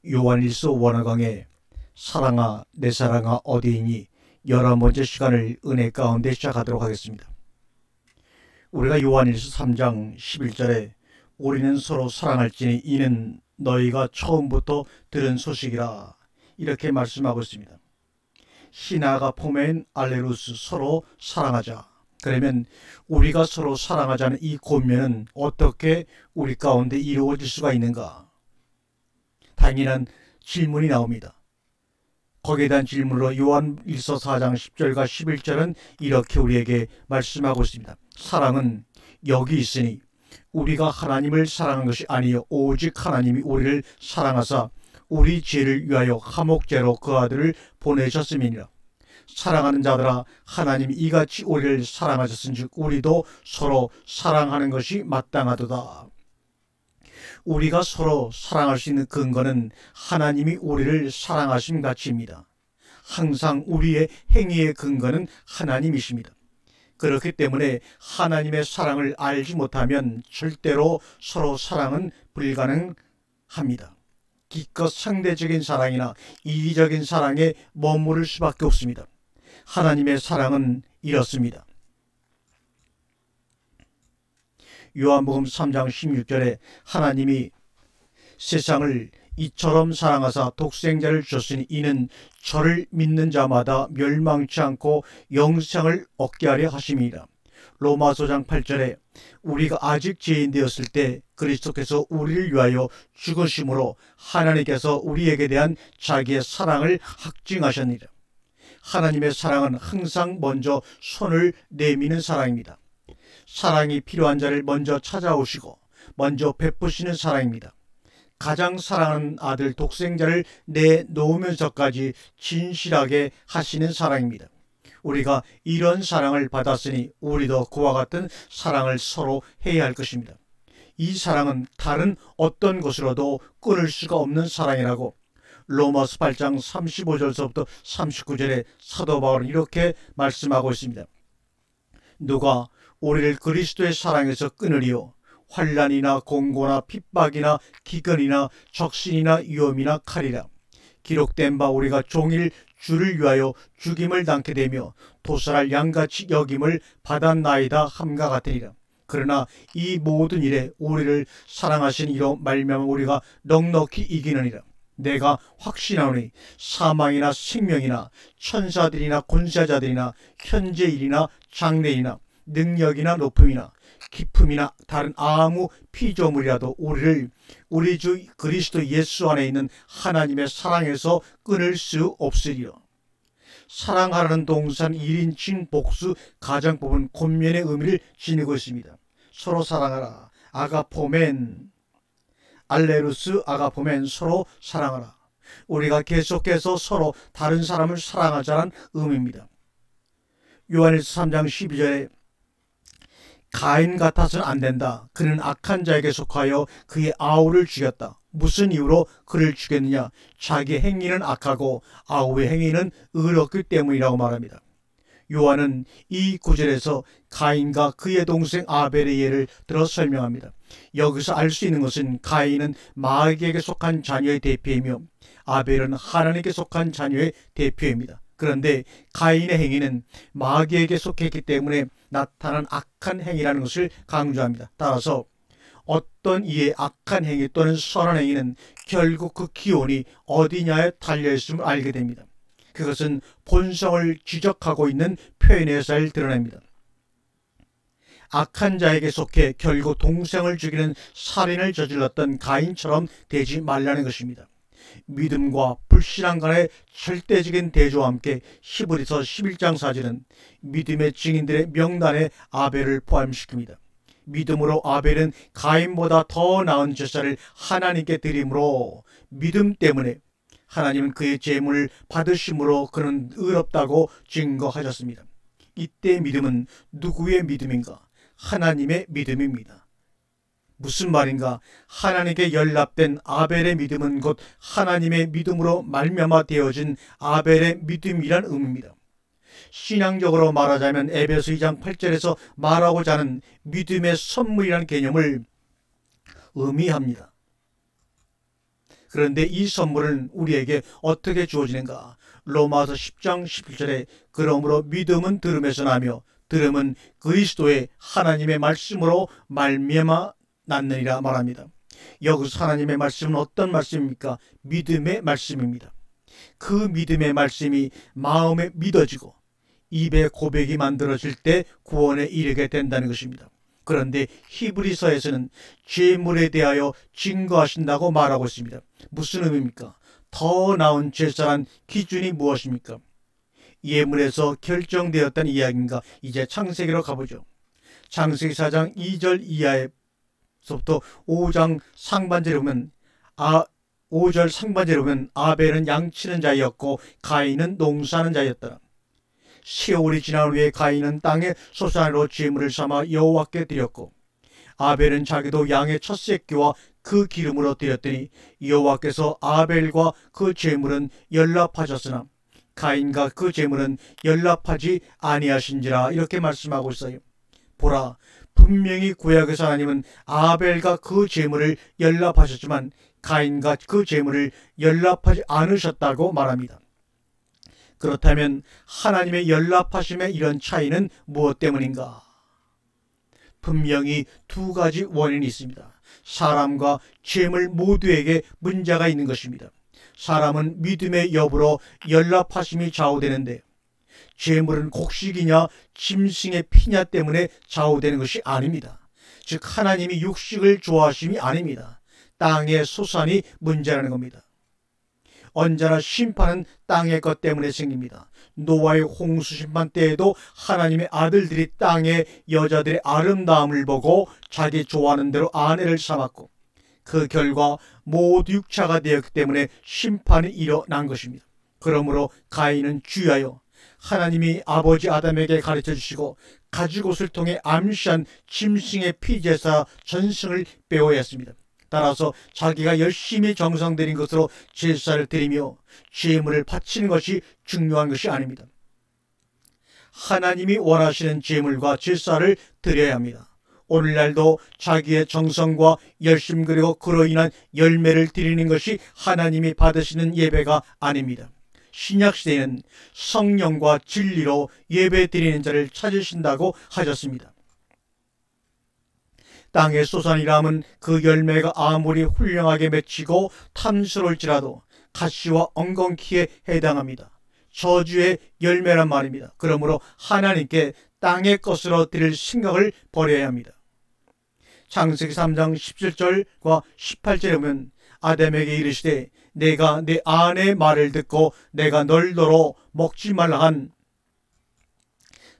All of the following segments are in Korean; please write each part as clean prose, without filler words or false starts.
요한일서 원어강의 사랑아 내 사랑아 어디있니 11번째 시간을 은혜 가운데 시작하도록 하겠습니다. 우리가 요한일서 3장 11절에 우리는 서로 사랑할지니 이는 너희가 처음부터 들은 소식이라 이렇게 말씀하고 있습니다. 시나가 포멘 알레루스 서로 사랑하자. 그러면 우리가 서로 사랑하자는 이 권면은 어떻게 우리 가운데 이루어질 수가 있는가? 당연한 질문이 나옵니다. 거기에 대한 질문으로 요한일서 4장 10절과 11절은 이렇게 우리에게 말씀하고 있습니다. 사랑은 여기 있으니 우리가 하나님을 사랑한 것이 아니요 오직 하나님이 우리를 사랑하사 우리 죄를 위하여 화목제로 그 아들을 보내셨음이니라. 사랑하는 자들아 하나님이 이같이 우리를 사랑하셨은즉 우리도 서로 사랑하는 것이 마땅하도다. 우리가 서로 사랑할 수 있는 근거는 하나님이 우리를 사랑하심 가치입니다. 항상 우리의 행위의 근거는 하나님이십니다. 그렇기 때문에 하나님의 사랑을 알지 못하면 절대로 서로 사랑은 불가능합니다. 기껏 상대적인 사랑이나 이기적인 사랑에 머무를 수밖에 없습니다. 하나님의 사랑은 이렇습니다. 요한복음 3장 16절에 하나님이 세상을 이처럼 사랑하사 독생자를 주셨으니 이는 저를 믿는 자마다 멸망치 않고 영생을 얻게 하려 하심이라. 로마서 장 8절에 우리가 아직 죄인 되었을 때 그리스도께서 우리를 위하여 죽으심으로 하나님께서 우리에게 대한 자기의 사랑을 확증하셨느니라. 하나님의 사랑은 항상 먼저 손을 내미는 사랑입니다. 사랑이 필요한 자를 먼저 찾아오시고 먼저 베푸시는 사랑입니다. 가장 사랑하는 아들 독생자를 내놓으면서까지 진실하게 하시는 사랑입니다. 우리가 이런 사랑을 받았으니 우리도 그와 같은 사랑을 서로 해야 할 것입니다. 이 사랑은 다른 어떤 것으로도 끊을 수가 없는 사랑이라고 로마서 8장 35절서부터 39절에 사도 바울은 이렇게 말씀하고 있습니다. 누가 우리를 그리스도의 사랑에서 끊으리요 환난이나 공고나 핍박이나 기근이나 적신이나 위험이나 칼이라. 기록된 바 우리가 종일 주를 위하여 죽임을 당케 되며 도살할 양같이 여김을 받았나이다 함과 같으니라. 그러나 이 모든 일에 우리를 사랑하신 이로 말미암아 우리가 넉넉히 이기느니라. 내가 확신하노니 사망이나 생명이나 천사들이나 권세자들이나 현재 일이나 장래이나 능력이나 높음이나 깊음이나 다른 아무 피조물이라도 우리를 우리 주 그리스도 예수 안에 있는 하나님의 사랑에서 끊을 수 없으리라. 사랑하라는 동산 1인칭 복수 가정법은 권면의 의미를 지니고 있습니다. 서로 사랑하라. 아가포멘 알레루스 아가포멘 서로 사랑하라. 우리가 계속해서 서로 다른 사람을 사랑하자는 의미입니다. 요한일서 3장 12절에 가인 같아서는 안 된다. 그는 악한 자에게 속하여 그의 아우를 죽였다. 무슨 이유로 그를 죽였느냐? 자기 행위는 악하고 아우의 행위는 의롭기 때문이라고 말합니다. 요한은 이 구절에서 가인과 그의 동생 아벨의 예를 들어 설명합니다. 여기서 알 수 있는 것은 가인은 마귀에게 속한 자녀의 대표이며 아벨은 하나님께 속한 자녀의 대표입니다. 그런데 가인의 행위는 마귀에게 속했기 때문에 나타난 악한 행위라는 것을 강조합니다. 따라서 어떤 이의 악한 행위 또는 선한 행위는 결국 그 기원이 어디냐에 달려있음을 알게 됩니다. 그것은 본성을 지적하고 있는 표현에서 잘 드러냅니다. 악한 자에게 속해 결국 동생을 죽이는 살인을 저질렀던 가인처럼 되지 말라는 것입니다. 믿음과 불신앙 간의 절대적인 대조와 함께 히브리서 11장 4절은 믿음의 증인들의 명단에 아벨을 포함시킵니다. 믿음으로 아벨은 가인보다 더 나은 제사를 하나님께 드림으로 믿음 때문에 하나님은 그의 제물을 받으심으로 그는 의롭다고 증거하셨습니다. 이때 믿음은 누구의 믿음인가? 하나님의 믿음입니다. 무슨 말인가? 하나님께 연락된 아벨의 믿음은 곧 하나님의 믿음으로 말미암아 되어진 아벨의 믿음이란 의미입니다. 신앙적으로 말하자면 에베소 2장 8절에서 말하고자 하는 믿음의 선물이라는 개념을 의미합니다. 그런데 이 선물은 우리에게 어떻게 주어지는가? 로마서 10장 11절에 그러므로 믿음은 들음에서 나며 들음은 그리스도의 하나님의 말씀으로 말미암아 낳느니라 말합니다. 여기서 하나님의 말씀은 어떤 말씀입니까? 믿음의 말씀입니다. 그 믿음의 말씀이 마음에 믿어지고 입에 고백이 만들어질 때 구원에 이르게 된다는 것입니다. 그런데 히브리서에서는 제물에 대하여 증거하신다고 말하고 있습니다. 무슨 의미입니까? 더 나은 제사란 기준이 무엇입니까? 예물에서 결정되었다는 이야기인가? 이제 창세기로 가보죠. 창세기 4장 2절 이하에서부터 5장 상반절에 보면 5절 상반절에 보면 아벨은 양치는 자였고 가인은 농사하는 자였더라. 세월이 지난 후에 가인은 땅의 소산으로 제물을 삼아 여호와께 드렸고 아벨은 자기도 양의 첫 새끼와 그 기름으로 드렸더니 여호와께서 아벨과 그 제물은 연락하셨으나 가인과 그 제물은 연락하지 아니하신지라 이렇게 말씀하고 있어요. 보라, 분명히 구약에서 하나님은 아벨과 그 제물을 연락하셨지만 가인과 그 제물을 연락하지 않으셨다고 말합니다. 그렇다면 하나님의 연락하심의 이런 차이는 무엇 때문인가? 분명히 두 가지 원인이 있습니다. 사람과 제물 모두에게 문제가 있는 것입니다. 사람은 믿음의 여부로 연락하심이 좌우되는데 제물은 곡식이냐 짐승의 피냐 때문에 좌우되는 것이 아닙니다. 즉 하나님이 육식을 좋아하심이 아닙니다. 땅의 소산이 문제라는 겁니다. 언제나 심판은 땅의 것 때문에 생깁니다. 노아의 홍수 심판 때에도 하나님의 아들들이 땅의 여자들의 아름다움을 보고 자기 좋아하는 대로 아내를 삼았고 그 결과 모두 육차가 되었기 때문에 심판이 일어난 것입니다. 그러므로 가인은 주의하여 하나님이 아버지 아담에게 가르쳐 주시고 가죽옷을 통해 암시한 짐승의 피제사 전승을 배워야 했습니다. 따라서 자기가 열심히 정성 들인 것으로 제사를 드리며 제물을 바치는 것이 중요한 것이 아닙니다. 하나님이 원하시는 제물과 제사를 드려야 합니다. 오늘날도 자기의 정성과 열심 그리고 그로 인한 열매를 드리는 것이 하나님이 받으시는 예배가 아닙니다. 신약시대에는 성령과 진리로 예배 드리는 자를 찾으신다고 하셨습니다. 땅의 소산이라면 그 열매가 아무리 훌륭하게 맺히고 탐스러울지라도 가시와 엉겅퀴에 해당합니다. 저주의 열매란 말입니다. 그러므로 하나님께 땅의 것으로 드릴 생각을 버려야 합니다. 창세기 3장 17절과 18절에 보면 아담에게 이르시되 내가 내 아내의 말을 듣고 내가 널더러 먹지 말라 한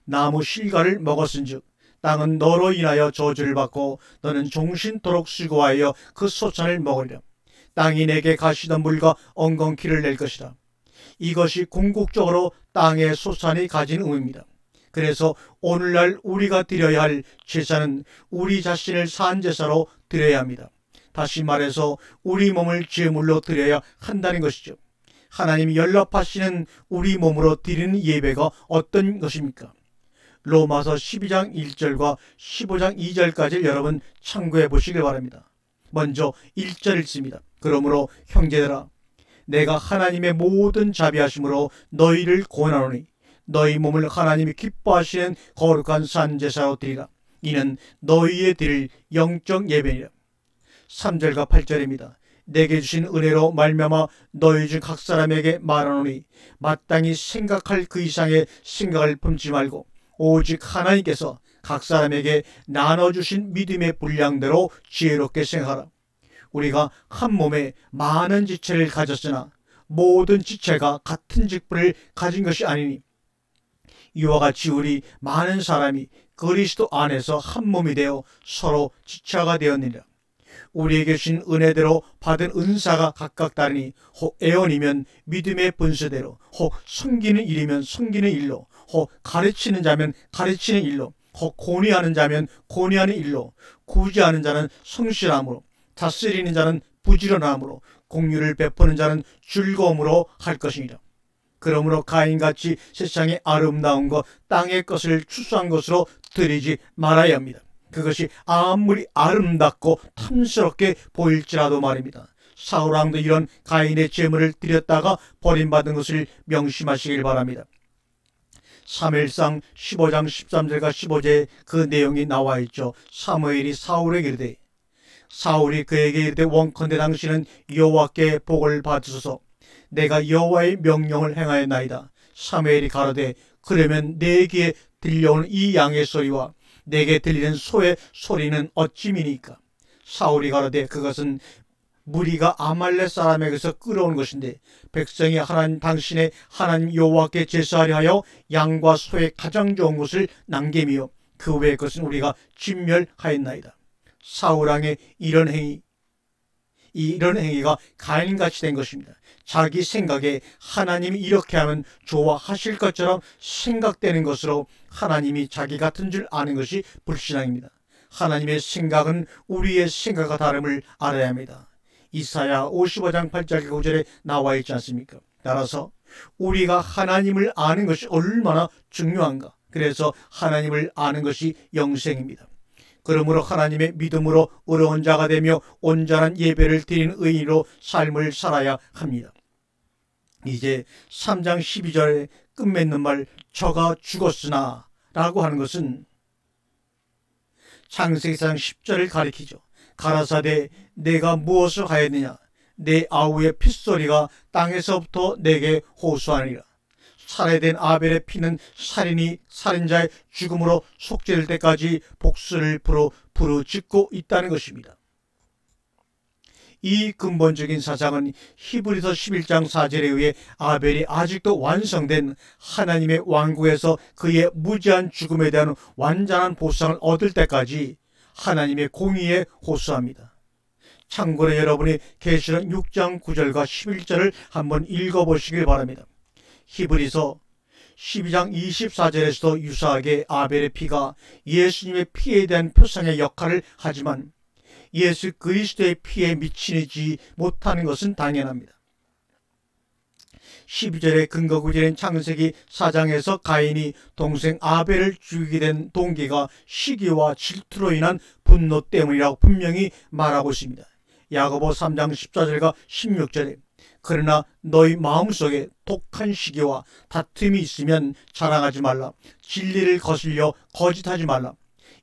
나무 실과를 먹었은즉 땅은 너로 인하여 저주를 받고 너는 종신토록 수고하여 그 소산을 먹으리라. 땅이 내게 가시던 물과 엉겅퀴를 낼 것이라. 이것이 궁극적으로 땅의 소산이 가진 의미입니다. 그래서 오늘날 우리가 드려야 할 제사는 우리 자신을 산제사로 드려야 합니다. 다시 말해서 우리 몸을 제물로 드려야 한다는 것이죠. 하나님이 연락하시는 우리 몸으로 드리는 예배가 어떤 것입니까? 로마서 12장 1절과 15장 2절까지 여러분 참고해 보시길 바랍니다. 먼저 1절 읽습니다. 그러므로 형제들아 내가 하나님의 모든 자비하심으로 너희를 권하노니 너희 몸을 하나님이 기뻐하시는 거룩한 산제사로 드리라. 이는 너희의 드릴 영적 예배니라. 3절과 8절입니다. 내게 주신 은혜로 말미암아 너희 중 각 사람에게 말하노니 마땅히 생각할 그 이상의 생각을 품지 말고 오직 하나님께서 각 사람에게 나눠주신 믿음의 분량대로 지혜롭게 생각하라. 우리가 한 몸에 많은 지체를 가졌으나 모든 지체가 같은 직분을 가진 것이 아니니 이와 같이 우리 많은 사람이 그리스도 안에서 한 몸이 되어 서로 지체가 되었느니라. 우리에게 주신 은혜대로 받은 은사가 각각 다르니 혹 애언이면 믿음의 분수대로, 혹 섬기는 일이면 섬기는 일로, 혹 가르치는 자면 가르치는 일로, 혹 권위하는 자면 권위하는 일로, 구제하는 자는 성실함으로, 다스리는 자는 부지런함으로, 공유를 베푸는 자는 즐거움으로 할 것이니라. 그러므로 가인같이 세상의 아름다운 것, 땅의 것을 추수한 것으로 드리지 말아야 합니다. 그것이 아무리 아름답고 탐스럽게 보일지라도 말입니다. 사울 왕도 이런 가인의 제물을 드렸다가 버림받은 것을 명심하시길 바랍니다. 사무엘상 15장 13절과 15절에 그 내용이 나와 있죠. 사무엘이 사울에게 이르되 사울이 그에게 이르되 원컨대 당신은 여호와께 복을 받으소서. 내가 여호와의 명령을 행하였나이다. 사무엘이 가로되 그러면 내 귀에 들려오는 이 양의 소리와 내게 들리는 소의 소리는 어찌미니까? 사울이 가로되 그것은 무리가 아말렉 사람에게서 끌어온 것인데 백성이 당신의 하나님 여호와께 제사하려 하여 양과 소의 가장 좋은 것을 남김이요 그 외의 것은 우리가 진멸하였나이다. 사울 왕의 이런 행위가 가인같이 된 것입니다. 자기 생각에 하나님이 이렇게 하면 좋아하실 것처럼 생각되는 것으로 하나님이 자기 같은 줄 아는 것이 불신앙입니다. 하나님의 생각은 우리의 생각과 다름을 알아야 합니다. 이사야 55장 8절 9절에 나와 있지 않습니까? 따라서 우리가 하나님을 아는 것이 얼마나 중요한가. 그래서 하나님을 아는 것이 영생입니다. 그러므로 하나님의 믿음으로 의로운 자가 되며 온전한 예배를 드리는 의인으로 삶을 살아야 합니다. 이제 3장 12절에 끝맺는 말 저가 죽었으나 라고 하는 것은 창세기상 10절을 가리키죠. 가라사대 내가 무엇을 하였느냐 내 아우의 핏소리가 땅에서부터 내게 호소하느니라. 살해된 아벨의 피는 살인자의 죽음으로 속죄될 때까지 복수를 부르짖고 있다는 것입니다. 이 근본적인 사상은 히브리서 11장 4절에 의해 아벨이 아직도 완성된 하나님의 왕국에서 그의 무지한 죽음에 대한 완전한 보상을 얻을 때까지 하나님의 공의에 호소합니다. 참고로 여러분이 계시록 6장 9절과 11절을 한번 읽어보시길 바랍니다. 히브리서 12장 24절에서도 유사하게 아벨의 피가 예수님의 피에 대한 표상의 역할을 하지만 예수 그리스도의 피에 미치지 못하는 것은 당연합니다. 12절의 근거 구절인 창세기 4장에서 가인이 동생 아벨을 죽이게 된 동기가 시기와 질투로 인한 분노 때문이라고 분명히 말하고 있습니다. 야고보 3장 14절과 16절에 그러나 너희 마음속에 독한 시기와 다툼이 있으면 자랑하지 말라. 진리를 거슬려 거짓하지 말라.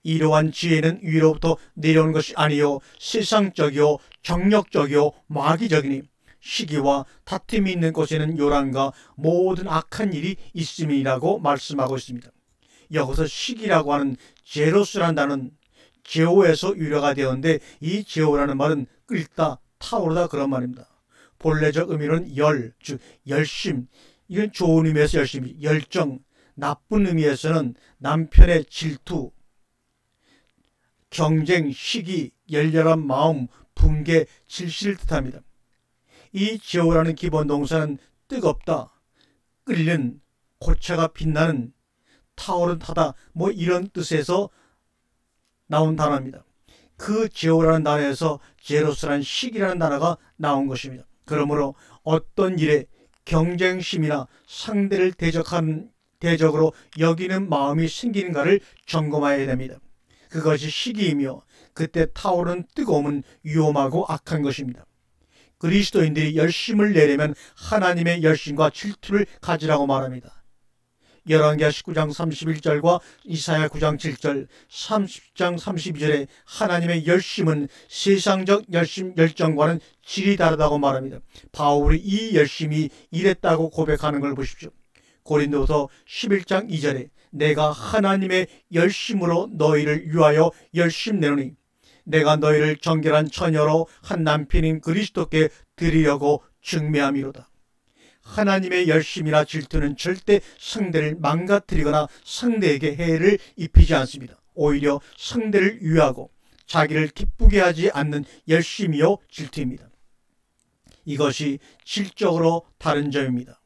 이러한 지혜는 위로부터 내려오는 것이 아니요 세상적이요 정력적이요 마귀적이니 시기와 다툼이 있는 곳에는 요란과 모든 악한 일이 있음이라고 말씀하고 있습니다. 여기서 시기라고 하는 제로스라는 단어는 제오에서 유래가 되었는데 이 제오라는 말은 끓다 타오르다 그런 말입니다. 본래적 의미는 열, 즉 열심, 이건 좋은 의미에서 열심이, 열정, 나쁜 의미에서는 남편의 질투, 경쟁, 시기, 열렬한 마음, 분개, 질시를 뜻합니다. 이 제오라는 기본 동사는 뜨겁다, 끓는, 고체가 빛나는, 타오른하다 뭐 이런 뜻에서 나온 단어입니다. 그 제오라는 단어에서 제로스라는 시기라는 단어가 나온 것입니다. 그러므로 어떤 일에 경쟁심이나 상대를 대적으로 여기는 마음이 생기는가를 점검해야 됩니다. 그것이 시기이며 그때 타오르는 뜨거움은 위험하고 악한 것입니다. 그리스도인들이 열심을 내려면 하나님의 열심과 질투를 가지라고 말합니다. 열왕기하 19장 31절과 이사야 9장 7절, 30장 32절에 하나님의 열심은 세상적 열정과는 질이 다르다고 말합니다. 바울이 이 열심이 이랬다고 고백하는 걸 보십시오. 고린도서 11장 2절에 내가 하나님의 열심으로 너희를 위하여 열심 내노니 내가 너희를 정결한 처녀로 한 남편인 그리스도께 드리려고 증매함이로다. 하나님의 열심이나 질투는 절대 상대를 망가뜨리거나 상대에게 해를 입히지 않습니다. 오히려 상대를 위하고 자기를 기쁘게 하지 않는 열심이요 질투입니다. 이것이 질적으로 다른 점입니다.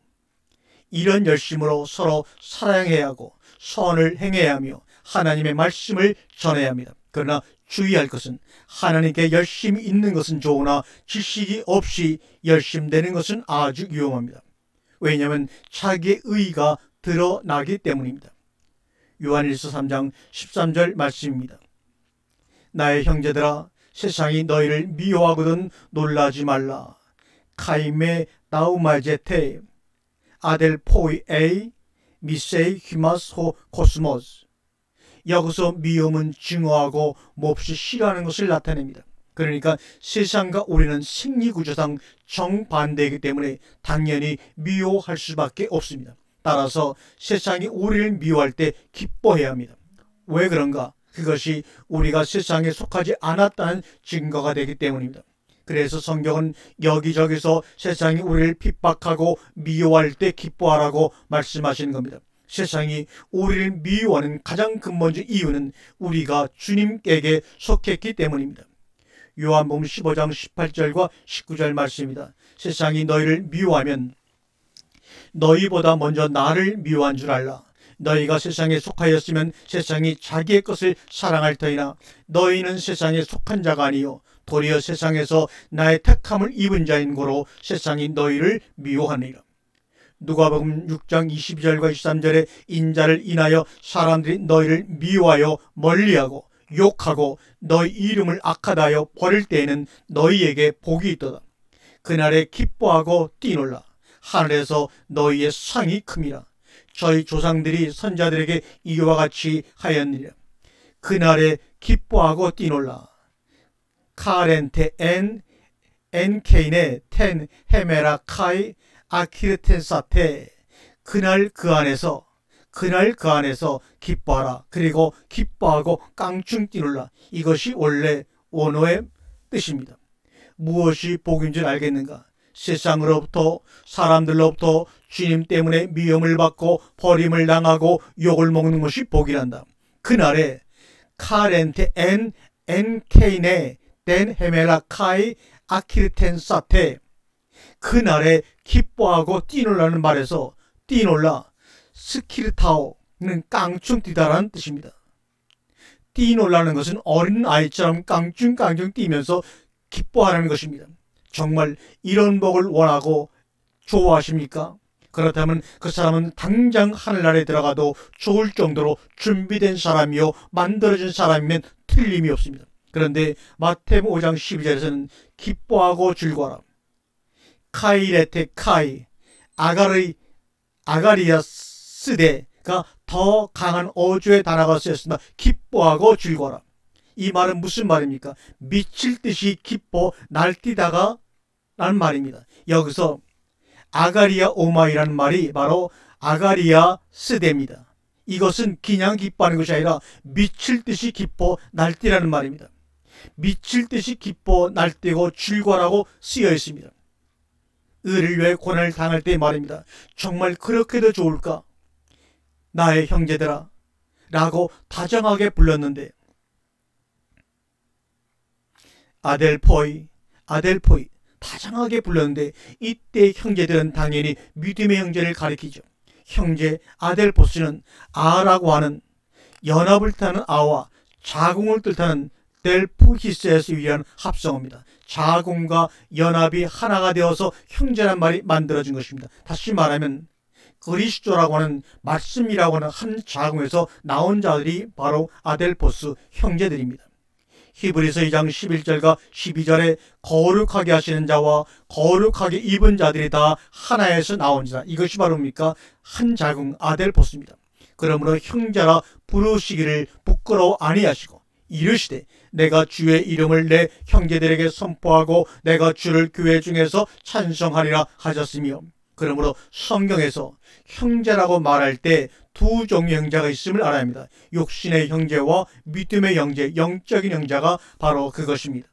이런 열심으로 서로 사랑해야 하고 선을 행해야 하며 하나님의 말씀을 전해야 합니다. 그러나 주의할 것은 하나님께 열심이 있는 것은 좋으나 지식이 없이 열심되는 것은 아주 위험합니다. 왜냐하면 자기의 의의가 드러나기 때문입니다. 요한일서 3장 13절 말씀입니다. 나의 형제들아 세상이 너희를 미워하거든 놀라지 말라. 카이메 나우마제테 아델포이 에이 미세이 히마스 호 코스모스. 여기서 미움은 증오하고 몹시 싫어하는 것을 나타냅니다. 그러니까 세상과 우리는 생리구조상 정반대이기 때문에 당연히 미워할 수밖에 없습니다. 따라서 세상이 우리를 미워할 때 기뻐해야 합니다. 왜 그런가? 그것이 우리가 세상에 속하지 않았다는 증거가 되기 때문입니다. 그래서 성경은 여기저기서 세상이 우리를 핍박하고 미워할 때 기뻐하라고 말씀하시는 겁니다. 세상이 우리를 미워하는 가장 근본적 이유는 우리가 주님께게 속했기 때문입니다. 요한복음 15장 18절과 19절 말씀입니다. 세상이 너희를 미워하면 너희보다 먼저 나를 미워한 줄 알라. 너희가 세상에 속하였으면 세상이 자기의 것을 사랑할 터이나 너희는 세상에 속한 자가 아니요 도리어 세상에서 나의 택함을 입은 자인 고로 세상이 너희를 미워하느니라. 누가복음 6장 22절과 23절에 인자를 인하여 사람들이 너희를 미워하여 멀리하고 욕하고 너희 이름을 악하다 하여 버릴 때에는 너희에게 복이 있도다. 그날에 기뻐하고 뛰놀라. 하늘에서 너희의 상이 큼이라. 저희 조상들이 선자들에게 이와 같이 하였느니라. 그날에 기뻐하고 뛰놀라. 카렌테 엔 엔케인의 텐 헤메라 카이 아키르텐사테. 그날 그 안에서 기뻐하라. 그리고 기뻐하고 깡충 뛰놀라. 이것이 원래 원어의 뜻입니다. 무엇이 복인 줄 알겠는가? 세상으로부터 사람들로부터 주님 때문에 미움을 받고 버림을 당하고 욕을 먹는 것이 복이란다. 그날에 카렌테 엔 엔케인의 덴 헤메라 카이 아키르텐사테. 그날에 기뻐하고 뛰놀라는 말에서 뛰놀라 스키르타오는 깡충 뛰다라는 뜻입니다. 뛰놀라는 것은 어린 아이처럼 깡충깡충 뛰면서 기뻐하라는 것입니다. 정말 이런 복을 원하고 좋아하십니까? 그렇다면 그 사람은 당장 하늘나라에 들어가도 좋을 정도로 준비된 사람이요 만들어진 사람이면 틀림이 없습니다. 그런데 마태복음 5장 12절에서는 기뻐하고 즐거워라. 카이레테 카이 아가리아 스데가 더 강한 어조의 단어가 쓰였습니다. 기뻐하고 즐거워라. 이 말은 무슨 말입니까? 미칠 듯이 기뻐 날뛰다가 라는 말입니다. 여기서 아가리아 오마이라는 말이 바로 아가리아 스데입니다. 이것은 그냥 기뻐하는 것이 아니라 미칠 듯이 기뻐 날뛰라는 말입니다. 미칠 듯이 기뻐 날뛰고 즐거워라고 쓰여 있습니다. 의를 위해 고난을 당할 때 말입니다. 정말 그렇게도 좋을까? 나의 형제들아 라고 다정하게 불렀는데 아델포이 다정하게 불렀는데 이때 형제들은 당연히 믿음의 형제를 가리키죠. 형제 아델포스는 아라고 하는 연합을 뜻하는 아와 자궁을 뜻하는 델푸히스에서 유래한 합성어입니다. 자궁과 연합이 하나가 되어서 형제란 말이 만들어진 것입니다. 다시 말하면 그리스도라고 하는 말씀이라고 하는 한 자궁에서 나온 자들이 바로 아델포스 형제들입니다. 히브리서 2장 11절과 12절에 거룩하게 하시는 자와 거룩하게 입은 자들이 다 하나에서 나온 자. 이것이 바로 뭡니까? 한 자궁 아델포스입니다. 그러므로 형제라 부르시기를 부끄러워 아니하시고 이르시되 내가 주의 이름을 내 형제들에게 선포하고 내가 주를 교회 중에서 찬송하리라 하셨으며. 그러므로 성경에서 형제라고 말할 때 두 종류의 형제가 있음을 알아야 합니다. 육신의 형제와 믿음의 형제, 영적인 형제가 바로 그것입니다.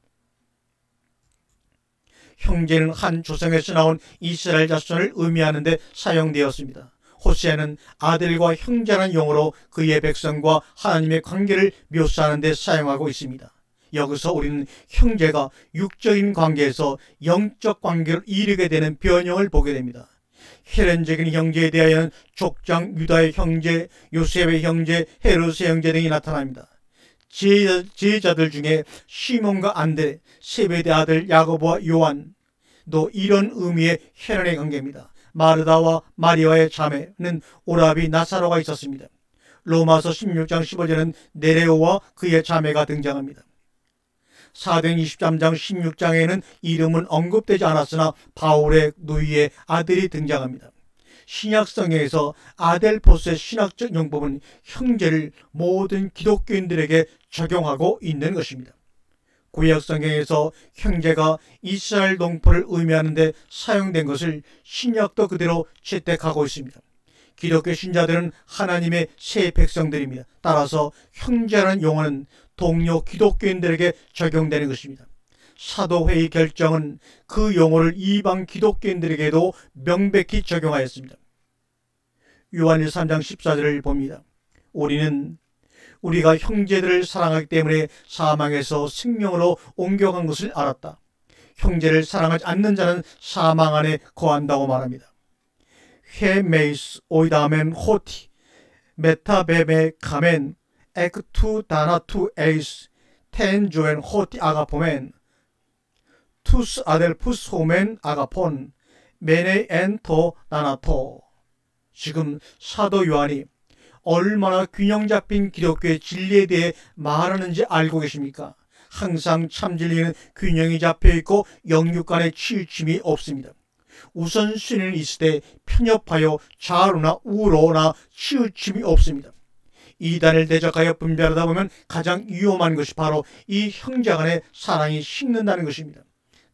형제는 한 조상에서 나온 이스라엘 자손을 의미하는 데 사용되었습니다. 호세아는 아들과 형제라는 용어로 그의 백성과 하나님의 관계를 묘사하는 데 사용하고 있습니다. 여기서 우리는 형제가 육적인 관계에서 영적 관계로 이르게 되는 변형을 보게 됩니다. 혈연적인 형제에 대하여는 족장 유다의 형제, 요셉의 형제, 헤롯의 형제 등이 나타납니다. 제자들 중에 시몬과 안드레, 세베대 아들 야고보와 요한도 이런 의미의 혈연의 관계입니다. 마르다와 마리아의 자매는 오라비 나사로가 있었습니다. 로마서 16장 15절에는 네레오와 그의 자매가 등장합니다. 사도행 23장 16장에는 이름은 언급되지 않았으나 바울의 누이의 아들이 등장합니다. 신약 성경에서 아델포스의 신학적 용법은 형제를 모든 기독교인들에게 적용하고 있는 것입니다. 구약 성경에서 형제가 이스라엘 동포를 의미하는 데 사용된 것을 신약도 그대로 채택하고 있습니다. 기독교 신자들은 하나님의 새 백성들입니다. 따라서 형제라는 용어는 동료 기독교인들에게 적용되는 것입니다. 사도회의 결정은 그 용어를 이방 기독교인들에게도 명백히 적용하였습니다. 요한일 3장 14절을 봅니다. 우리가 형제들을 사랑하기 때문에 사망에서 생명으로 옮겨간 것을 알았다. 형제를 사랑하지 않는 자는 사망 안에 거한다고 말합니다. 헤메이스 오이다멘 호티 메타베메 카멘 엑투 다나투 에이스 텐조엔 호티 아가포멘 투스 아델푸스 호멘 아가폰 메네 엔토 나나토. 지금 사도 요한이 얼마나 균형 잡힌 기독교의 진리에 대해 말하는지 알고 계십니까? 항상 참 진리는 균형이 잡혀 있고 영육 간의 치우침이 없습니다. 우선순위는 있을 때 편협하여 좌로나 우로나 치우침이 없습니다. 이단을 대적하여 분별하다 보면 가장 위험한 것이 바로 이 형제 간의 사랑이 식는다는 것입니다.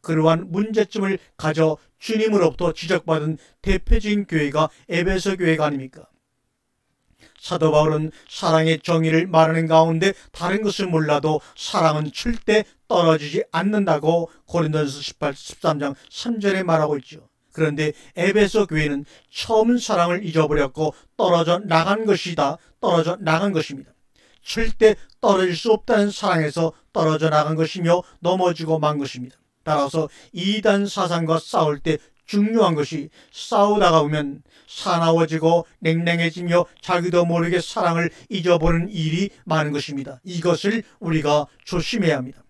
그러한 문제점을 가져 주님으로부터 지적받은 대표적인 교회가 에베소 교회가 아닙니까? 사도 바울은 사랑의 정의를 말하는 가운데 다른 것을 몰라도 사랑은 절대 떨어지지 않는다고 고린도전서 13장 3절에 말하고 있죠. 그런데 에베소 교회는 처음 사랑을 잊어버렸고 떨어져 나간 것입니다. 절대 떨어질 수 없다는 사랑에서 떨어져 나간 것이며 넘어지고 만 것입니다. 따라서 이단 사상과 싸울 때 중요한 것이 싸우다가 보면 사나워지고 냉랭해지며 자기도 모르게 사랑을 잊어버리는 일이 많은 것입니다. 이것을 우리가 조심해야 합니다.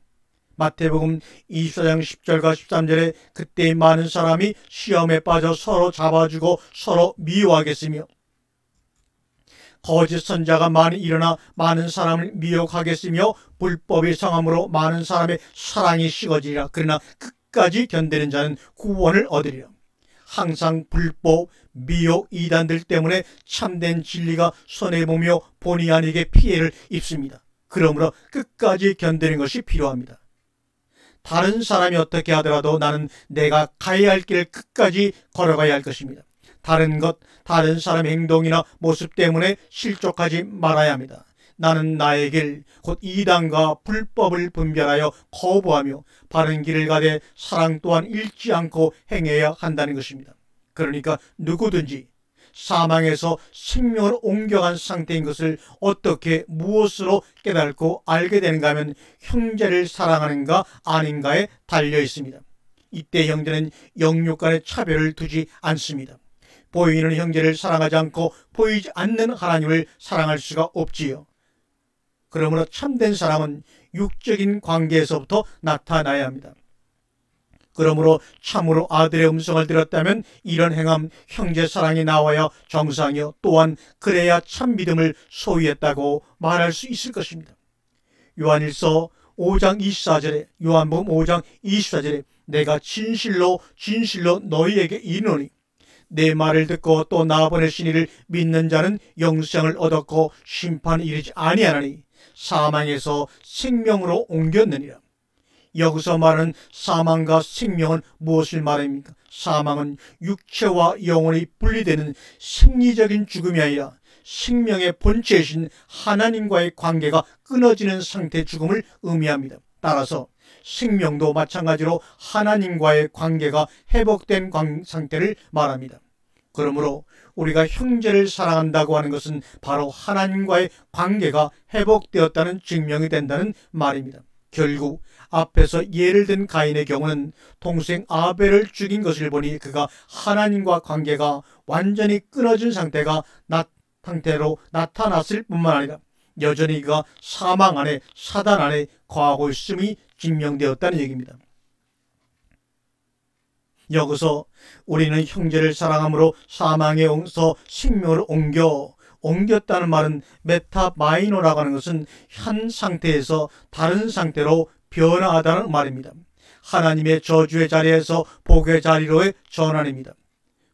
마태복음 24장 10절과 13절에 그때 많은 사람이 시험에 빠져 서로 잡아주고 서로 미워하겠으며 거짓 선자가 많이 일어나 많은 사람을 미혹하겠으며 불법이 성함으로 많은 사람의 사랑이 식어지리라. 그러나 끝까지 견디는 자는 구원을 얻으리라. 항상 불법, 미혹, 이단들 때문에 참된 진리가 손해보며 본의 아니게 피해를 입습니다. 그러므로 끝까지 견디는 것이 필요합니다. 다른 사람이 어떻게 하더라도 나는 내가 가야 할 길을 끝까지 걸어가야 할 것입니다. 다른 사람의 행동이나 모습 때문에 실족하지 말아야 합니다. 나는 나의 길, 곧 이단과 불법을 분별하여 거부하며 바른 길을 가되 사랑 또한 잃지 않고 행해야 한다는 것입니다. 그러니까 누구든지 사망에서 생명을 옮겨간 상태인 것을 어떻게 무엇으로 깨닫고 알게 되는가 하면 형제를 사랑하는가 아닌가에 달려 있습니다. 이때 형제는 영육 간의 차별을 두지 않습니다. 보이는 형제를 사랑하지 않고 보이지 않는 하나님을 사랑할 수가 없지요. 그러므로 참된 사랑은 육적인 관계에서부터 나타나야 합니다. 그러므로 참으로 아들의 음성을 들었다면 이런 행함 형제 사랑이 나와야 정상이요 또한 그래야 참 믿음을 소유했다고 말할 수 있을 것입니다. 요한일서 5장 24절에 요한복음 5장 24절에 내가 진실로 너희에게 이르노니 내 말을 듣고 또 나 보내신 이를 믿는 자는 영생을 얻었고 심판에 이르지 아니하나니 사망에서 생명으로 옮겼느니라. 여기서 말하는 사망과 생명은 무엇을 말합니까? 사망은 육체와 영혼이 분리되는 생리적인 죽음이 아니라 생명의 본체이신 하나님과의 관계가 끊어지는 상태의 죽음을 의미합니다. 따라서 생명도 마찬가지로 하나님과의 관계가 회복된 상태를 말합니다. 그러므로 우리가 형제를 사랑한다고 하는 것은 바로 하나님과의 관계가 회복되었다는 증명이 된다는 말입니다. 결국 앞에서 예를 든 가인의 경우는 동생 아벨을 죽인 것을 보니 그가 하나님과 관계가 완전히 끊어진 상태로 나타났을 뿐만 아니라 여전히 그가 사망 안에 사단 안에 거하고 있음이 증명되었다는 얘기입니다. 여기서 우리는 형제를 사랑함으로 사망에서 생명을 옮겼다는 말은 메타마이노라고 하는 것은 한 상태에서 다른 상태로 변화하다는 말입니다. 하나님의 저주의 자리에서 복의 자리로의 전환입니다.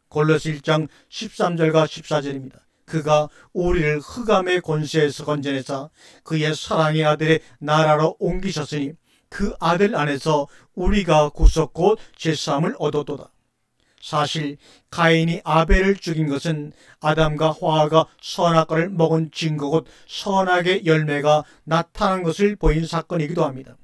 골로새 1장 13절과 14절입니다. 그가 우리를 흑암의 권세에서 건져내사 그의 사랑의 아들의 나라로 옮기셨으니 그 아들 안에서 우리가 구속 곧 제사함을 얻었도다. 사실 가인이 아벨을 죽인 것은 아담과 화가 선악과를 먹은 증거 곧 선악의 열매가 나타난 것을 보인 사건이기도 합니다.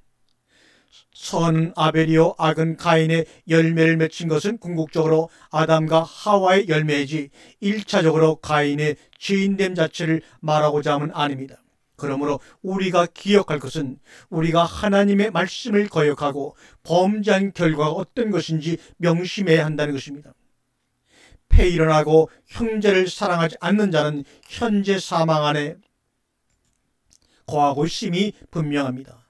선은 아벨이요 악은 가인의 열매를 맺힌 것은 궁극적으로 아담과 하와의 열매이지 1차적으로 가인의 죄인됨 자체를 말하고자 함은 아닙니다. 그러므로 우리가 기억할 것은 우리가 하나님의 말씀을 거역하고 범죄한 결과가 어떤 것인지 명심해야 한다는 것입니다. 폐일어나고 형제를 사랑하지 않는 자는 현재 사망 안에 거하고 있음이 분명합니다.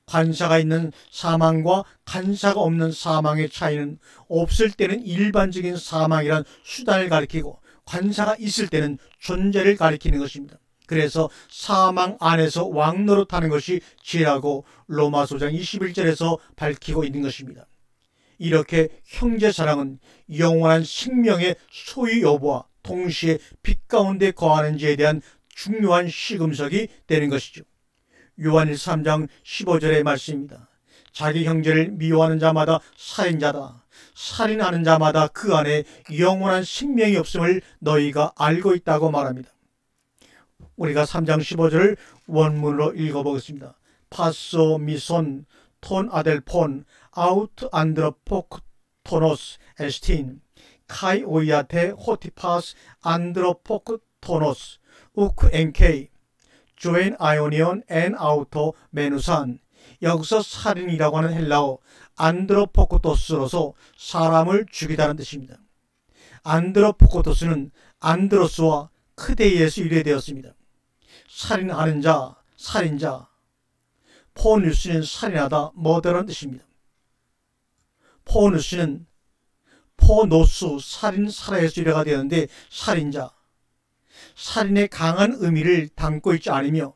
관사가 있는 사망과 관사가 없는 사망의 차이는 없을 때는 일반적인 사망이란 수단을 가리키고 관사가 있을 때는 존재를 가리키는 것입니다. 그래서 사망 안에서 왕노릇하는 것이 죄라고 로마서장 21절에서 밝히고 있는 것입니다. 이렇게 형제사랑은 영원한 생명의 소유 여부와 동시에 빛 가운데 거하는지에 대한 중요한 시금석이 되는 것이죠. 요한일서 3장 15절의 말씀입니다. 자기 형제를 미워하는 자마다 살인자다. 살인하는 자마다 그 안에 영원한 생명이 없음을 너희가 알고 있다고 말합니다. 우리가 3장 15절을 원문으로 읽어보겠습니다. 파소 미손 톤 아델폰 아우트 안드로포크 토노스 에스틴 카이 오이아테 호티파스 안드로포크 토노스 우크 엔케이 조엔 아이오니온 엔 아우토 메누산. 여기서 살인이라고 하는 헬라어 안드로포코토스로서 사람을 죽이다는 뜻입니다. 안드로포코토스는 안드로스와 크데이에서 유래되었습니다. 살인하는 자, 살인자. 포누스는 살인하다, 머더라는 뜻입니다. 포누스는 포노스, 살인, 살아에서 유래가 되었는데 살인자. 살인의 강한 의미를 담고 있지 않으며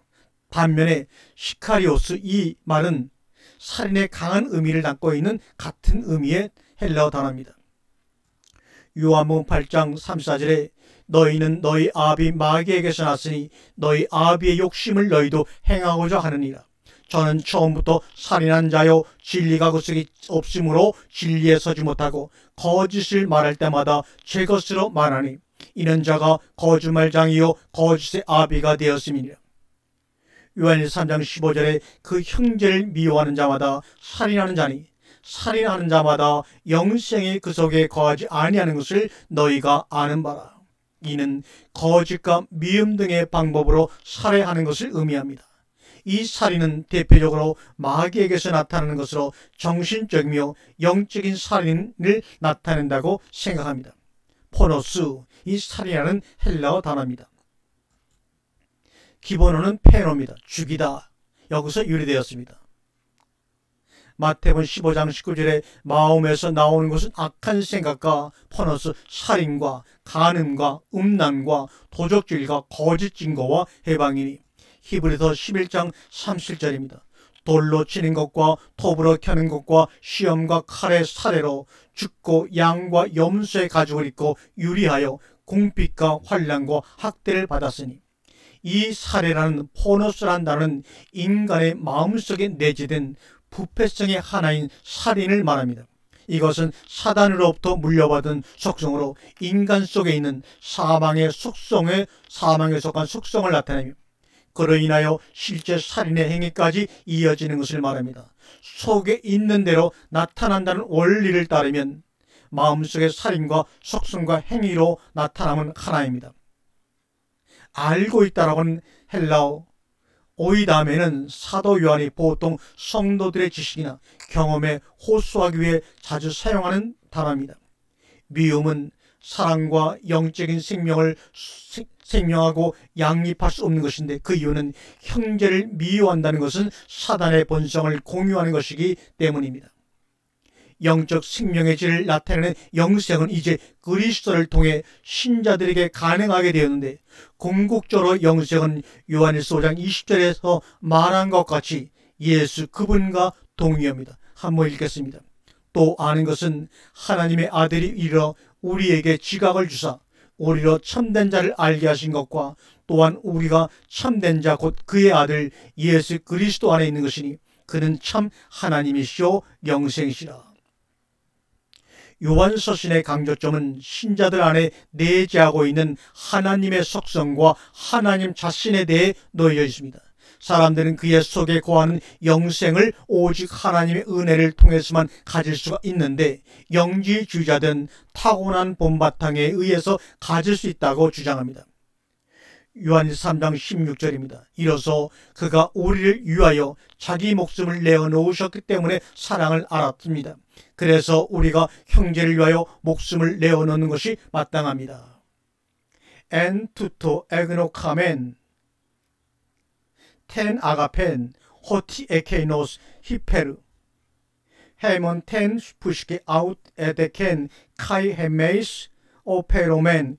반면에 시카리오스, 이 말은 살인의 강한 의미를 담고 있는 같은 의미의 헬라어 단어입니다. 요한복음 8장 34절에 너희는 너희 아비 마귀에게서 났으니 너희 아비의 욕심을 너희도 행하고자 하느니라. 저는 처음부터 살인한 자요 진리가 그 속에 없으므로 진리에 서지 못하고 거짓을 말할 때마다 제 것으로 말하니 이는 자가 거짓말장이요 거짓의 아비가 되었음이니라. 요한일서 3장 15절에 그 형제를 미워하는 자마다 살인하는 자니 살인하는 자마다 영생이 그 속에 거하지 아니하는 것을 너희가 아는 바라. 이는 거짓과 미움 등의 방법으로 살해하는 것을 의미합니다. 이 살인은 대표적으로 마귀에게서 나타나는 것으로 정신적이며 영적인 살인을 나타낸다고 생각합니다. 포노스, 이 살인하는 헬라어 단어입니다. 기본어는 페노입니다. 죽이다. 여기서 유래되었습니다. 마태복음 15장 19절에 마음에서 나오는 것은 악한 생각과 포노스, 살인과 간음과 음란과 도적질과 거짓 증거와 해방이니 히브리서 11장 37절입니다. 돌로 치는 것과 톱으로 켜는 것과 시험과 칼의 사례로 죽고 양과 염소의 가죽을 입고 유리하여 궁핍과 환난과 학대를 받았으니 이 사례라는 포노스라는 단어는 인간의 마음속에 내재된 부패성의 하나인 살인을 말합니다. 이것은 사단으로부터 물려받은 속성으로 인간 속에 있는 사망에 속한 속성을 나타내며 그로 인하여 실제 살인의 행위까지 이어지는 것을 말합니다. 속에 있는 대로 나타난다는 원리를 따르면 마음속의 살인과 속성과 행위로 나타남은 하나입니다. 알고 있다라고 하는 헬라어 오이다메는 사도 요한이 보통 성도들의 지식이나 경험에 호소하기 위해 자주 사용하는 단어입니다. 미움은 사랑과 영적인 생명을 생명하고 양립할 수 없는 것인데 그 이유는 형제를 미워한다는 것은 사단의 본성을 공유하는 것이기 때문입니다. 영적 생명의 질을 나타내는 영생은 이제 그리스도를 통해 신자들에게 가능하게 되었는데 궁극적으로 영생은 요한일서 5장 20절에서 말한 것 같이 예수 그분과 동의합니다. 한번 읽겠습니다. 또 아는 것은 하나님의 아들이 이르러 우리에게 지각을 주사 우리로 참된 자를 알게 하신 것과 또한 우리가 참된 자 곧 그의 아들 예수 그리스도 안에 있는 것이니 그는 참 하나님이시오 영생이시라. 요한서신의 강조점은 신자들 안에 내재하고 있는 하나님의 속성과 하나님 자신에 대해 놓여 있습니다. 사람들은 그의 속에 거하는 영생을 오직 하나님의 은혜를 통해서만 가질 수가 있는데 영지주의자들은 타고난 본바탕에 의해서 가질 수 있다고 주장합니다. 요한일서 3장 16절입니다. 이로써 그가 우리를 위하여 자기 목숨을 내어놓으셨기 때문에 사랑을 알았습니다. 그래서 우리가 형제를 위하여 목숨을 내어놓는 것이 마땅합니다. En tuto egnokamen ten agapen hoti ekenos hiperu hemon ten pushke out edeken kai hemeis operomen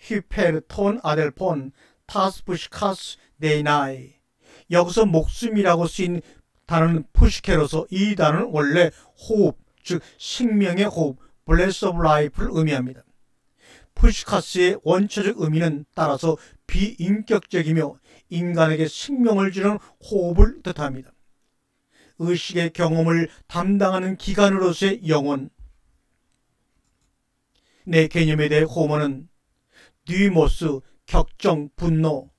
히페르 톤 아델폰 타스푸시카스 네이나이. 여기서 목숨이라고 쓰인 단어는 푸시케로서 이 단어는 원래 호흡, 즉 생명의 호흡, Breath of Life를 의미합니다. 푸시카스의 원초적 의미는 따라서 비인격적이며 인간에게 생명을 주는 호흡을 뜻합니다. 의식의 경험을 담당하는 기관으로서의 영혼. 내 개념에 대해 호모는 뉘모스, 격정, 분노,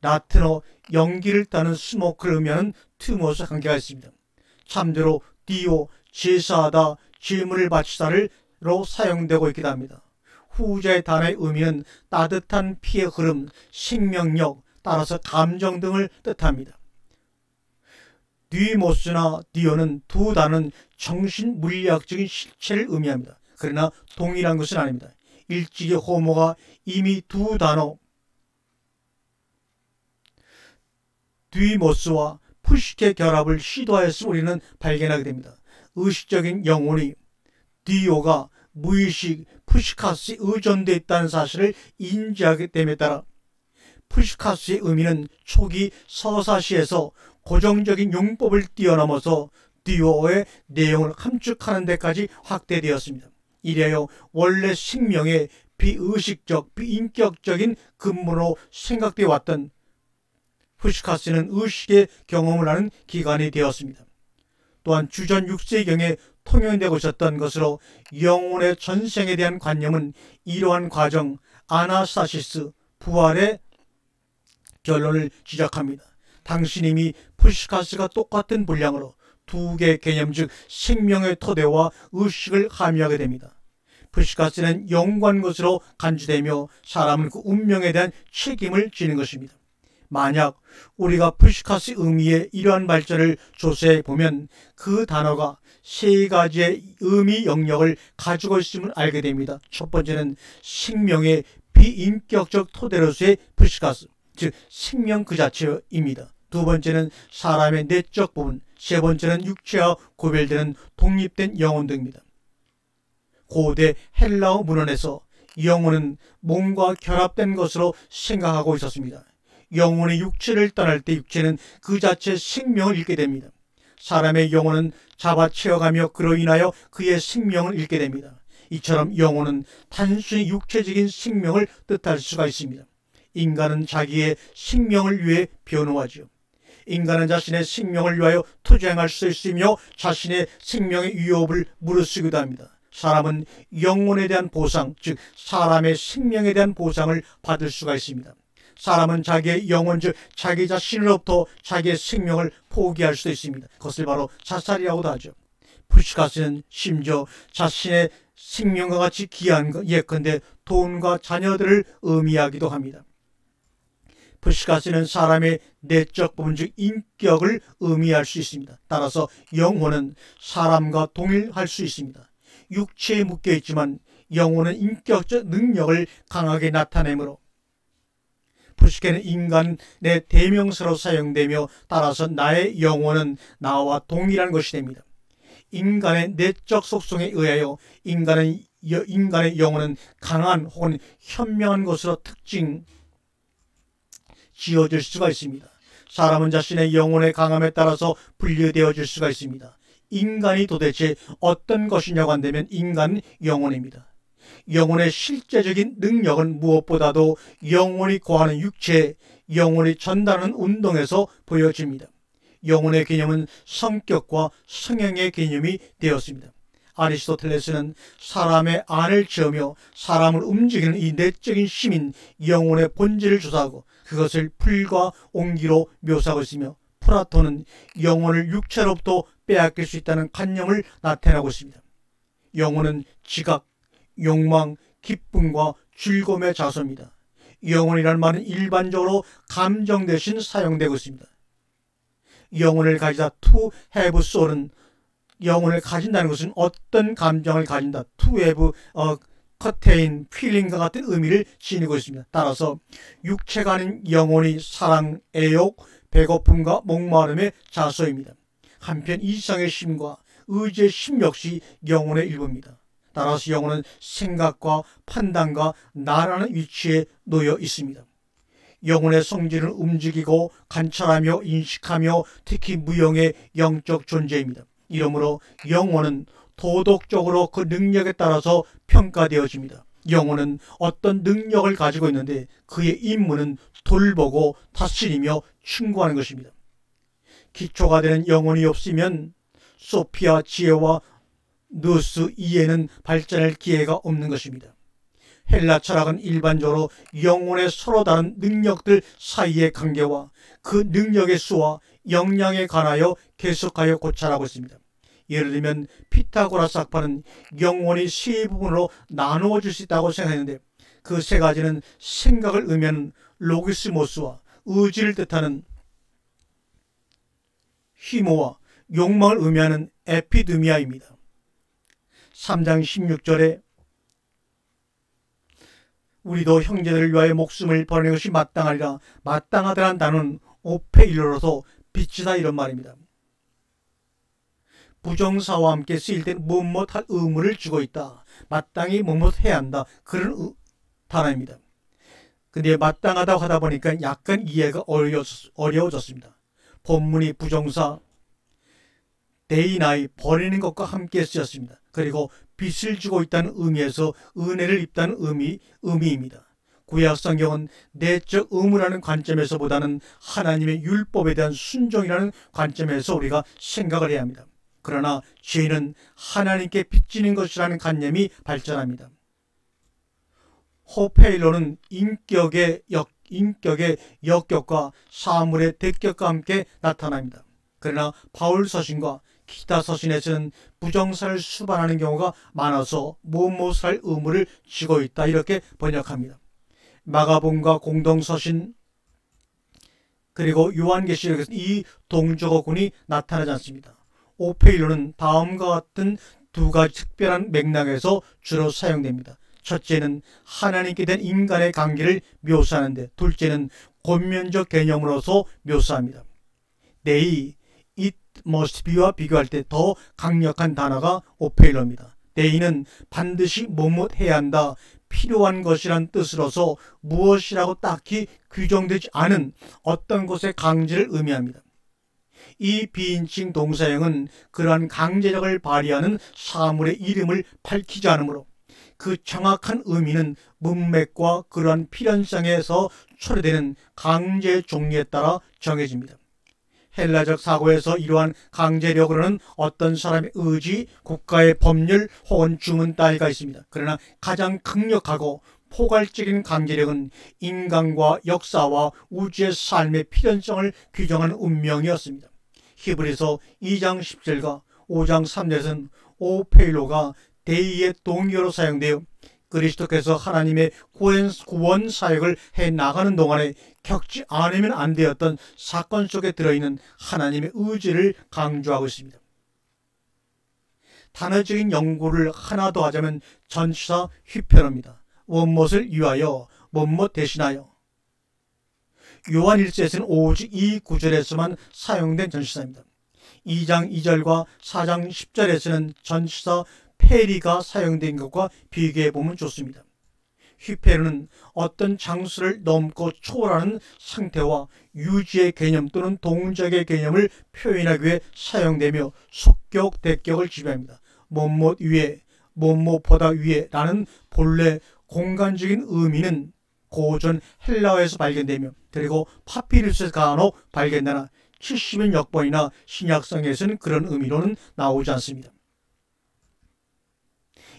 라틴어 연기를 따는 스모크를 의미하는 트모스 관계가 있습니다. 참대로 디오, 제사하다, 질문을 바치다로 사용되고 있기도 합니다. 후자의 단어의 의미는 따뜻한 피의 흐름, 생명력, 따라서 감정 등을 뜻합니다. 뉘모스나 디오는 두 단어는 정신물리학적인 실체를 의미합니다. 그러나 동일한 것은 아닙니다. 일찍이 호모가 이미 두 단어 뉘모스와 푸시케 결합을 시도하였음을 우리는 발견하게 됩니다. 의식적인 영혼이 디오가 무의식 푸시카스에 의존되어 있다는 사실을 인지하게 됨에 따라 푸시카스의 의미는 초기 서사시에서 고정적인 용법을 뛰어넘어서 디오의 내용을 함축하는 데까지 확대되었습니다. 이래요 원래 생명의 비의식적, 비인격적인 근본으로 생각되어 왔던 푸시카스는 의식의 경험을 하는 기관이 되었습니다. 또한 주전 6세경에 통용되고 있었던 것으로 영혼의 전생에 대한 관념은 이러한 과정, 아나스타시스, 부활의 결론을 지적합니다. 당신 이미 푸시카스가 똑같은 분량으로 두 개의 개념 즉 생명의 토대와 의식을 함유하게 됩니다. 푸시카스는 영구한 것으로 간주되며 사람은 그 운명에 대한 책임을 지는 것입니다. 만약 우리가 푸시카스 의미의 이러한 발전을 조사해 보면 그 단어가 세 가지의 의미 영역을 가지고 있음을 알게 됩니다. 첫 번째는 생명의 비인격적 토대로서의 푸시카스, 즉 생명 그 자체입니다. 두 번째는 사람의 내적 부분, 세 번째는 육체와 구별되는 독립된 영혼 등입니다. 고대 헬라어 문헌에서 영혼은 몸과 결합된 것으로 생각하고 있었습니다. 영혼이 육체를 떠날 때 육체는 그 자체 생명을 잃게 됩니다. 사람의 영혼은 잡아채어가며 그로 인하여 그의 생명을 잃게 됩니다. 이처럼 영혼은 단순히 육체적인 생명을 뜻할 수가 있습니다. 인간은 자기의 생명을 위해 변호하죠. 인간은 자신의 생명을 위하여 투쟁할 수 있으며 자신의 생명의 위협을 무릅쓰기도 합니다. 사람은 영혼에 대한 보상, 즉 사람의 생명에 대한 보상을 받을 수가 있습니다. 사람은 자기의 영혼, 즉 자기 자신으로부터 자기의 생명을 포기할 수도 있습니다. 그것을 바로 자살이라고도 하죠. 푸시카스는 심지어 자신의 생명과 같이 귀한 것, 예컨대 돈과 자녀들을 의미하기도 합니다. 푸시카스는 사람의 내적 부분 즉 인격을 의미할 수 있습니다. 따라서 영혼은 사람과 동일할 수 있습니다. 육체에 묶여 있지만 영혼은 인격적 능력을 강하게 나타내므로 푸시케는 인간의 대명사로 사용되며 따라서 나의 영혼은 나와 동일한 것이 됩니다. 인간의 내적 속성에 의하여 인간의 영혼은 강한 혹은 현명한 것으로 특징 지어질 수가 있습니다. 사람은 자신의 영혼의 강함에 따라서 분류되어질 수가 있습니다. 인간이 도대체 어떤 것이냐고 한다면 인간은 영혼입니다. 영혼의 실제적인 능력은 무엇보다도 영혼이 거하는 육체, 영혼이 전달하는 운동에서 보여집니다. 영혼의 개념은 성격과 성향의 개념이 되었습니다. 아리스토텔레스는 사람의 안을 채우며 사람을 움직이는 이 내적인 힘인 영혼의 본질을 조사하고 그것을 풀과 옹기로 묘사하고 있으며, 플라톤은 영혼을 육체로부터 빼앗길 수 있다는 관념을 나타내고 있습니다. 영혼은 지각, 욕망, 기쁨과 즐거움의 자소입니다. 영혼이라는 말은 일반적으로 감정 대신 사용되고 있습니다. 영혼을 가지다 to have soul은 영혼을 가진다는 것은 어떤 감정을 가진다, to have contain feeling과 같은 의미를 지니고 있습니다. 따라서 육체가 아닌 영혼이 사랑, 애욕, 배고픔과 목마름의 자소입니다. 한편 이성의 힘과 의지의 힘 역시 영혼의 일부입니다. 따라서 영혼은 생각과 판단과 나라는 위치에 놓여 있습니다. 영혼의 성질은 움직이고 관찰하며 인식하며 특히 무형의 영적 존재입니다. 이러므로 영혼은 도덕적으로 그 능력에 따라서 평가되어집니다. 영혼은 어떤 능력을 가지고 있는데 그의 임무는 돌보고 다스리며 충고하는 것입니다. 기초가 되는 영혼이 없으면 소피아 지혜와 누스 이해는 발전할 기회가 없는 것입니다. 헬라 철학은 일반적으로 영혼의 서로 다른 능력들 사이의 관계와 그 능력의 수와 역량에 관하여 계속하여 고찰하고 있습니다. 예를 들면 피타고라스 학파는 영혼이 세 부분으로 나누어질 수 있다고 생각했는데 그 세 가지는 생각을 의미하는 로기스모스와 의지를 뜻하는 히모와 욕망을 의미하는 에피드미아입니다. 3장 16절에 우리도 형제들을 위하여 목숨을 버리는 것이 마땅하리라. 마땅하다는 단어는 오페일로로서 빛이다 이런 말입니다. 부정사와 함께 쓰일 때는 무엇할 의무를 주고 있다. 마땅히 무엇 해야 한다. 그런 단어입니다. 근데 마땅하다고 하다 보니까 약간 이해가 어려워졌습니다. 본문이 부정사 데이나이 버리는 것과 함께 쓰였습니다. 그리고 빚을 주고 있다는 의미에서 은혜를 입다는 의미입니다. 구약 성경은 내적 의무라는 관점에서보다는 하나님의 율법에 대한 순종이라는 관점에서 우리가 생각을 해야 합니다. 그러나 죄는 하나님께 빚지는 것이라는 관념이 발전합니다. 호페일로는 인격의 역격과 사물의 대격과 함께 나타납니다. 그러나 바울 서신과 기타 서신에서는 부정사를 수반하는 경우가 많아서 무엇을 할 의무를 지고 있다 이렇게 번역합니다. 마가복음과 공동서신 그리고 요한계시록에서 이 동적어군이 나타나지 않습니다. 오페일로는 다음과 같은 두 가지 특별한 맥락에서 주로 사용됩니다. 첫째는 하나님께 대한 인간의 관계를 묘사하는데, 둘째는 권면적 개념으로서 묘사합니다. They, it must be와 비교할 때 더 강력한 단어가 오페일로입니다. They는 반드시 뭐뭇 해야 한다, 필요한 것이란 뜻으로서 무엇이라고 딱히 규정되지 않은 어떤 것의 강제를 의미합니다. 이 비인칭 동사형은 그러한 강제력을 발휘하는 사물의 이름을 밝히지 않으므로 그 정확한 의미는 문맥과 그러한 필연성에서 초래되는 강제의 종류에 따라 정해집니다. 헬라적 사고에서 이러한 강제력으로는 어떤 사람의 의지, 국가의 법률 혹은 주문 따위가 있습니다. 그러나 가장 강력하고 포괄적인 강제력은 인간과 역사와 우주의 삶의 필연성을 규정하는 운명이었습니다. 히브리서 2장 10절과 5장 3절에서는 오페일로가 대의의 동의어로 사용되어 그리스도께서 하나님의 구원 사역을 해나가는 동안에 겪지 않으면 안 되었던 사건 속에 들어있는 하나님의 의지를 강조하고 있습니다. 단어적인 연구를 하나 더 하자면 전치사 휘편어입니다. 원못을 위하여, 원못 대신하여. 요한 1서에서는 오직 이 구절에서만 사용된 전치사입니다. 2장 2절과 4장 10절에서는 전치사 페리가 사용된 것과 비교해 보면 좋습니다. 휘페르는 어떤 장수를 넘고 초월하는 상태와 유지의 개념 또는 동작의 개념을 표현하기 위해 사용되며 속격, 대격을 지배합니다. 뭐뭇 위에, 뭐뭇보다 위에 라는 본래 공간적인 의미는 고전 헬라어에서 발견되며 그리고 파피루스에서 간혹 발견되나 70인 역번이나 신약성에서는 그런 의미로는 나오지 않습니다.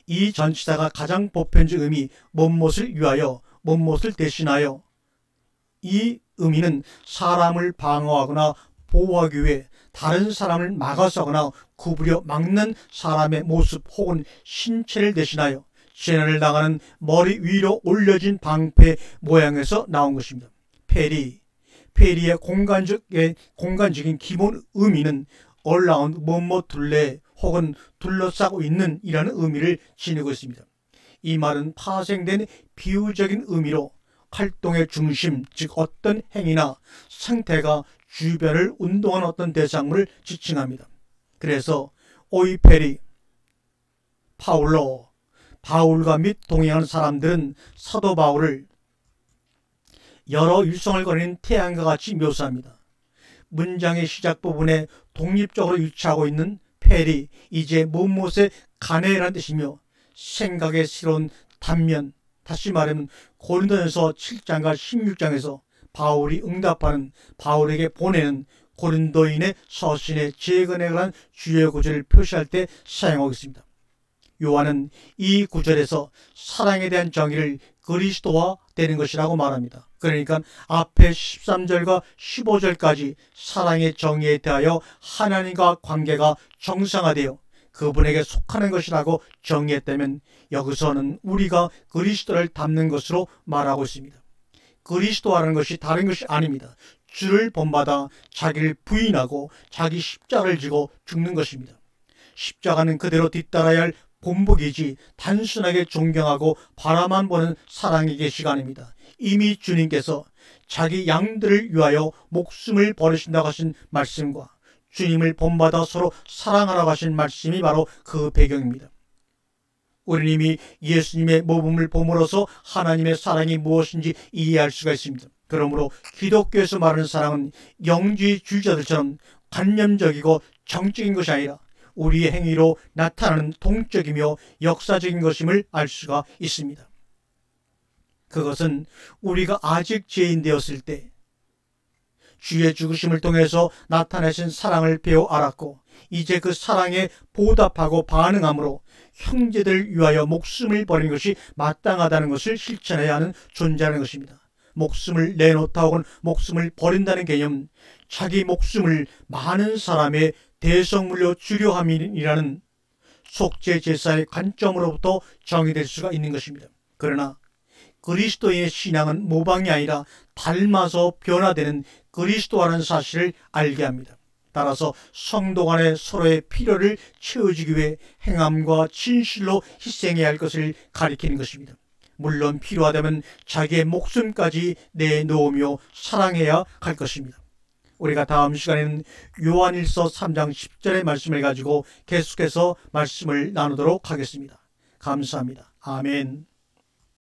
이 전치사가 가장 보편적 의미 뭐뭇을 위하여, 뭐뭇을 대신하여, 이 의미는 사람을 방어하거나 보호하기 위해 다른 사람을 막아서거나 구부려 막는 사람의 모습 혹은 신체를 대신하여 재난을 당하는 머리 위로 올려진 방패 모양에서 나온 것입니다. 페리의 공간적인 기본 의미는 어라운드, 뭐뭐 둘레 혹은 둘러싸고 있는 이라는 의미를 지니고 있습니다. 이 말은 파생된 비유적인 의미로 활동의 중심, 즉 어떤 행위나 상태가 주변을 운동하는 어떤 대상물을 지칭합니다. 그래서 오이페리, 바울과 및 동행하는 사람들은 사도 바울을 여러 일성을 거리는 태양과 같이 묘사합니다. 문장의 시작 부분에 독립적으로 위치하고 있는 페리, 이제 무엇에 가네라는 뜻이며 생각의 새로운 단면, 다시 말하면 고린도전서 7장과 16장에서 바울이 응답하는, 바울에게 보내는 고린도인의 서신의 재건에 관한 주요 구절을 표시할 때 사용하고 있습니다. 요한은 이 구절에서 사랑에 대한 정의를 그리스도화 되는 것이라고 말합니다. 그러니까 앞에 13절과 15절까지 사랑의 정의에 대하여 하나님과 관계가 정상화되어 그분에게 속하는 것이라고 정의했다면 여기서는 우리가 그리스도를 닮는 것으로 말하고 있습니다. 그리스도라는 것이 다른 것이 아닙니다. 주를 본받아 자기를 부인하고 자기 십자가를 지고 죽는 것입니다. 십자가는 그대로 뒤따라야 할 본보기지 단순하게 존경하고 바라만 보는 사랑의 계시가 아닙니다. 이미 주님께서 자기 양들을 위하여 목숨을 버리신다고 하신 말씀과 주님을 본받아 서로 사랑하라고 하신 말씀이 바로 그 배경입니다. 우리는 이미 예수님의 모범을 봄으로써 하나님의 사랑이 무엇인지 이해할 수가 있습니다. 그러므로 기독교에서 말하는 사랑은 영지주의자들처럼 관념적이고 정적인 것이 아니라 우리의 행위로 나타나는 동적이며 역사적인 것임을 알 수가 있습니다. 그것은 우리가 아직 죄인 되었을 때 주의 죽으심을 통해서 나타내신 사랑을 배워 알았고 이제 그 사랑에 보답하고 반응함으로 형제들을 위하여 목숨을 버리는 것이 마땅하다는 것을 실천해야 하는 존재라는 것입니다. 목숨을 내놓다 혹은 목숨을 버린다는 개념은 자기 목숨을 많은 사람의 대성물로 주려 함이라는 속죄제사의 관점으로부터 정의될 수가 있는 것입니다. 그러나 그리스도의 신앙은 모방이 아니라 닮아서 변화되는 그리스도라는 사실을 알게 합니다. 따라서 성도 간에 서로의 필요를 채워주기 위해 행함과 진실로 희생해야 할 것을 가리키는 것입니다. 물론 필요하다면 자기의 목숨까지 내놓으며 사랑해야 할 것입니다. 우리가 다음 시간에는 요한일서 3장 10절의 말씀을 가지고 계속해서 말씀을 나누도록 하겠습니다. 감사합니다. 아멘.